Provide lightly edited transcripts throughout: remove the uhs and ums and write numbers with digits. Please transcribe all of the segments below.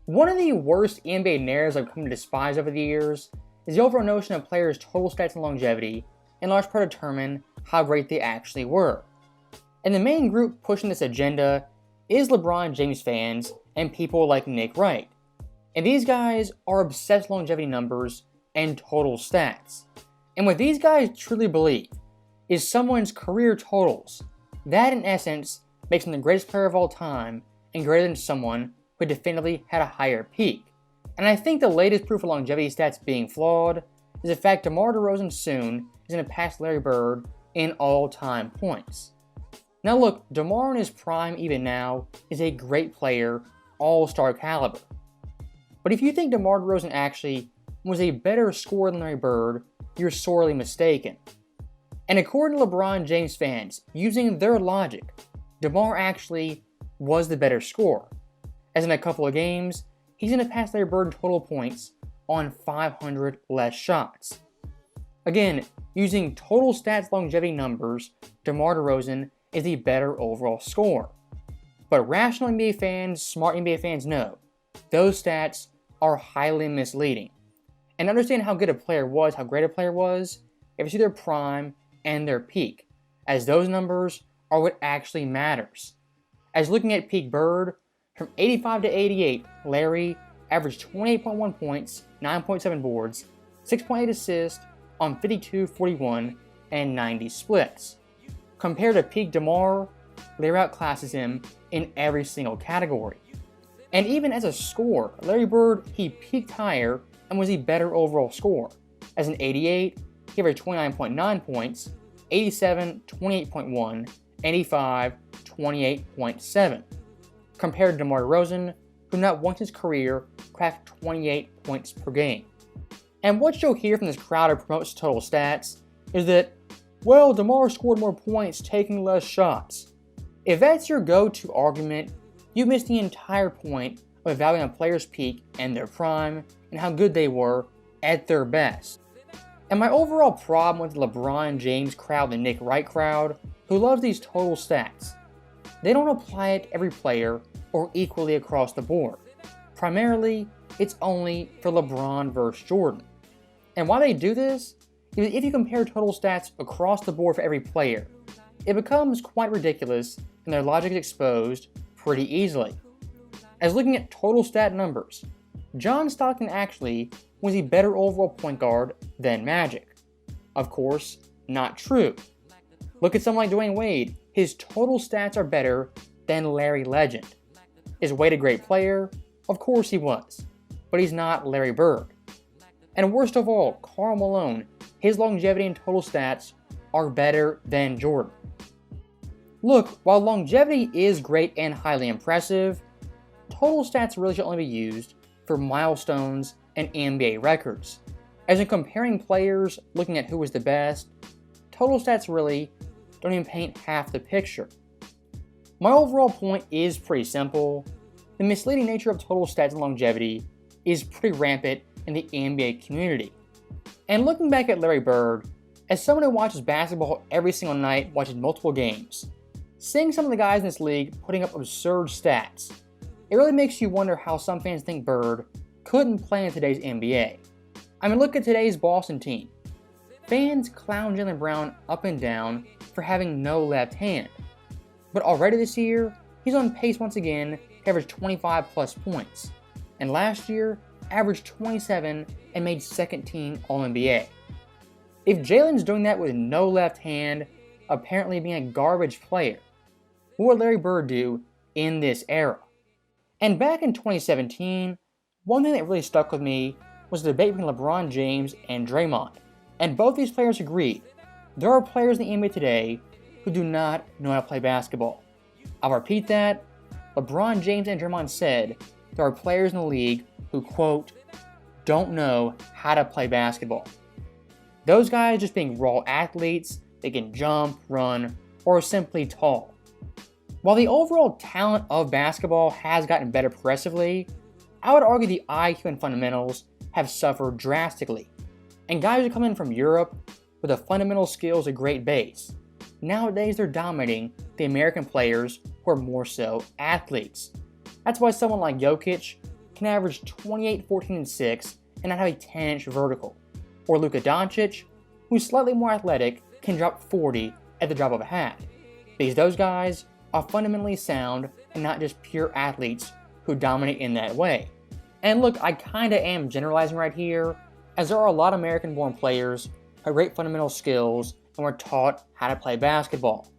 One of the worst NBA narratives I've come to despise over the years is the overall notion of players' total stats and longevity in large part determine how great they actually were. And the main group pushing this agenda is LeBron James fans and people like Nick Wright. And these guys are obsessed with longevity numbers and total stats. And what these guys truly believe is someone's career totals. That in essence makes them the greatest player of all time and greater than someone who definitively had a higher peak. And I think the latest proof of longevity stats being flawed is the fact DeMar DeRozan soon is going to pass Larry Bird in all-time points. Now look, DeMar in his prime even now is a great player, all-star caliber. But if you think DeMar DeRozan actually was a better scorer than Larry Bird, you're sorely mistaken. And according to LeBron James fans, using their logic, DeMar actually was the better scorer, as in a couple of games, he's going to pass Larry Bird in total points on 500 less shots. Again, using total stats longevity numbers, DeMar DeRozan is the better overall scorer. But rational NBA fans, smart NBA fans know, those stats are highly misleading. And understand how good a player was, how great a player was, if you see their prime and their peak, as those numbers are what actually matters. As looking at peak Bird, from 85 to 88, Larry averaged 28.1 points, 9.7 boards, 6.8 assists on 52, 41, and 90 splits. Compared to peak DeMar, Larry outclasses him in every single category. And even as a scorer, Larry Bird, he peaked higher and was the better overall scorer. As an 88, he averaged 29.9 points, 87, 28.1, 85, 28.7. Compared to DeMar DeRozan, who not once in his career cracked 28 points per game. And what you'll hear from this crowd who promotes total stats is that, well, DeMar scored more points taking less shots. If that's your go-to argument, you miss the entire point of evaluating a player's peak and their prime and how good they were at their best. And my overall problem with the LeBron James crowd, the Nick Wright crowd, who loves these total stats, they don't apply it to every player or equally across the board. Primarily, it's only for LeBron versus Jordan. And why they do this is if you compare total stats across the board for every player, it becomes quite ridiculous and their logic is exposed pretty easily. As looking at total stat numbers, John Stockton actually was a better overall point guard than Magic. Of course, not true. Look at someone like Dwayne Wade, his total stats are better than Larry Legend. Is Wade a great player? Of course he was, but he's not Larry Bird. And worst of all, Karl Malone, his longevity and total stats are better than Jordan. Look, while longevity is great and highly impressive, total stats really should only be used for milestones and NBA records. As in comparing players, looking at who was the best, total stats really don't even paint half the picture. My overall point is pretty simple. The misleading nature of total stats and longevity is pretty rampant in the NBA community. And looking back at Larry Bird, as someone who watches basketball every single night, watches multiple games, seeing some of the guys in this league putting up absurd stats, it really makes you wonder how some fans think Bird couldn't play in today's NBA. I mean, look at today's Boston team. Fans clown Jaylen Brown up and down for having no left hand. But already this year, he's on pace once again to average 25 plus points. And last year, averaged 27 and made second team All-NBA. If Jaylen's doing that with no left hand, apparently being a garbage player, what would Larry Bird do in this era? And back in 2017, one thing that really stuck with me was the debate between LeBron James and Draymond. And both these players agreed, there are players in the NBA today who do not know how to play basketball. I'll repeat that. LeBron James and Draymond said there are players in the league who, quote, don't know how to play basketball. Those guys just being raw athletes, they can jump, run, or are simply tall. While the overall talent of basketball has gotten better progressively, I would argue the IQ and fundamentals have suffered drastically. And guys who come in from Europe with the fundamental skills a great base, nowadays they're dominating the American players who are more so athletes. That's why someone like Jokic can can average 28, 14, and 6 and not have a 10-inch vertical. Or Luka Doncic, who's slightly more athletic, can drop 40 at the drop of a hat. Because those guys are fundamentally sound and not just pure athletes who dominate in that way. And look, I kinda am generalizing right here, as there are a lot of American-born players who have great fundamental skills and were taught how to play basketball.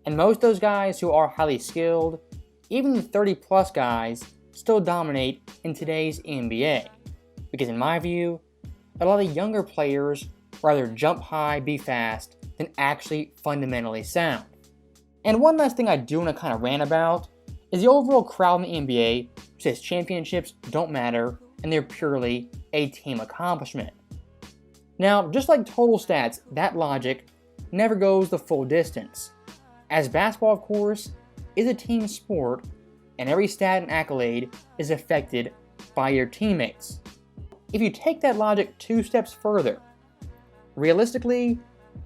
And most of those guys who are highly skilled, even the 30-plus guys, still dominate in today's NBA. Because in my view, a lot of the younger players rather jump high, be fast, than actually fundamentally sound. And one last thing I do want to kind of rant about is the overall crowd in the NBA who says championships don't matter and they're purely a team accomplishment. Now, just like total stats, that logic never goes the full distance. As basketball, of course, is a team sport, and every stat and accolade is affected by your teammates. If you take that logic 2 steps further, realistically,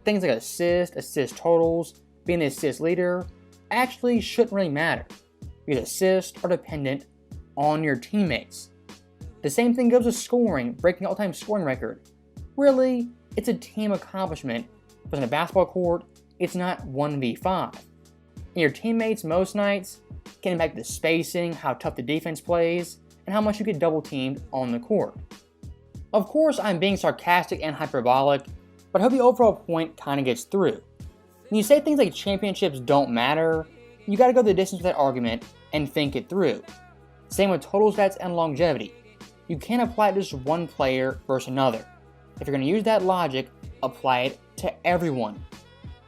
things like assist totals, being the assist leader, actually shouldn't really matter, because assists are dependent on your teammates. The same thing goes with scoring, breaking all-time scoring record. Really, it's a team accomplishment, but in a basketball court, it's not 1v5. And your teammates most nights can impact the spacing, how tough the defense plays, and how much you get double teamed on the court. Of course, I'm being sarcastic and hyperbolic, but I hope the overall point kind of gets through. When you say things like championships don't matter, you gotta go the distance with that argument and think it through. Same with total stats and longevity. You can't apply it to just one player versus another. If you're gonna use that logic, apply it to everyone.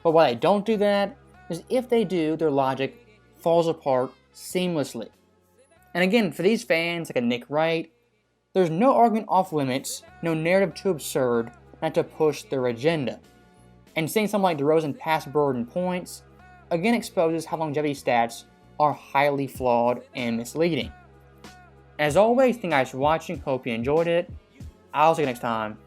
But why they don't do that is if they do, their logic falls apart seamlessly. And again, for these fans like a Nick Wright, there's no argument off limits, no narrative too absurd not to push their agenda. And seeing something like DeRozan pass Bird in points, again exposes how longevity stats are highly flawed and misleading. As always, thank you guys for watching, hope you enjoyed it. I'll see you next time.